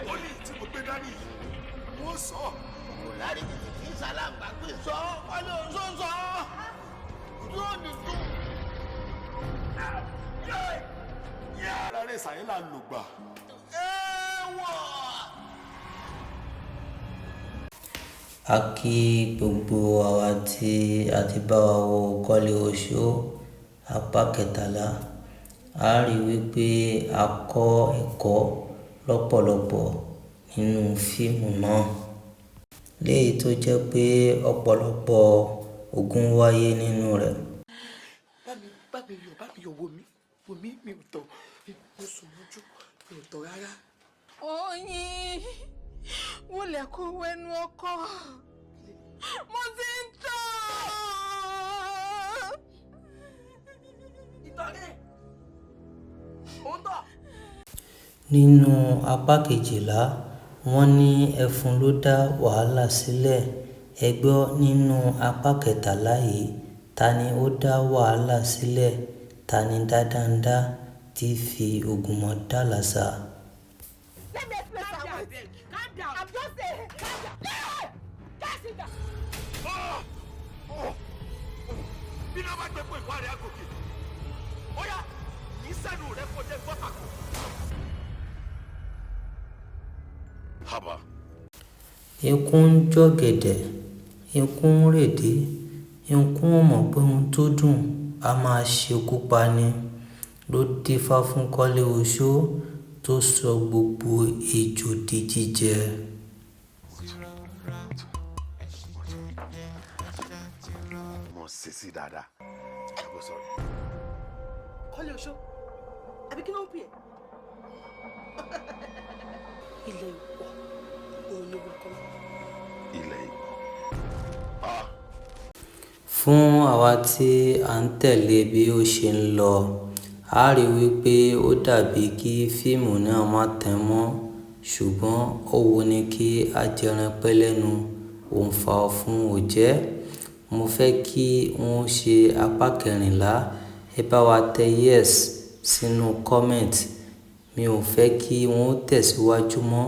wọ́n ní tí mo gbé dání wọ́n sọ. kò lárí títí kí sálàǹgbà pé sọ wọlé oṣù sọ yóò ní tó. Lára ìsàyẹn là ń lò gbà. A kí gbogbo àwa tí a ti bá wa wo Kọ́lé Oṣó apá kẹtàlá. A rí wípé a kọ́ ẹ̀kọ́ lọ́pọ̀lọpọ̀ nínú fíìmù náà. Léyìí tó jẹ́ pé ọ̀pọ̀lọpọ̀ ogun wáyé nínú rẹ̀. bá mi yọ̀ wò mí mi ò tọ̀ mo sùn lójú mi ò tọ̀ rárá. Oyin wọ́n lè kó wẹnu ọkọ mo ti ń tọ̀. ìtọ́lẹ̀ ò ń tọ̀. Nínú apá kejìlá, wọ́n ní ẹfun ló dá wàhálà sílẹ̀. Ẹ gbọ́ nínú apá kẹtàlá yìí, ta ni ó dá wàhálà sílẹ̀? Ta ni dáadáa tí fi ògùnmọ̀ dá làṣà? Let me explain something. Calm down. I'm just saying. Calm down. Just sit down. Bí náà bá gbé pé ìwà rẹ̀ àgòkè, ó yá yìí sẹ́nu rẹ̀ kò jẹ́ gbọ́tàkù. Haba. Ikú ń jọ̀gẹ̀dẹ̀, ikú ń rèdí, ikú ò mọ̀ pé ohun tó dùn á máa ṣekú pani. Ló dífá fún Kọ́lé Oṣó tó sọ gbogbo ejò di jíjẹ. Mo ṣe sí dáadáa. Kọ́lé Oṣó àbí kí ló ń pè é. ilẹ̀ ìpọ̀ òun ló wọ kọ́. Ilẹ̀ ìpọ̀. Fún àwa tí à ń tẹ̀lé bí ó ṣe ń lọ, a rí wípé ó dàbí kí fíìmù náà má tẹ̀ mọ́, ṣùgbọ́n ó wuni kí a jẹran pẹ́ lẹ́nu, òǹfà ọ̀fun ò jẹ́. Mo fẹ́ kí wọ́n ṣe apá kẹrìnlá. Ẹ bá wa tẹ yes sínú comment. Mi ò fẹ́ kí wọ́n tẹ̀síwájú mọ́.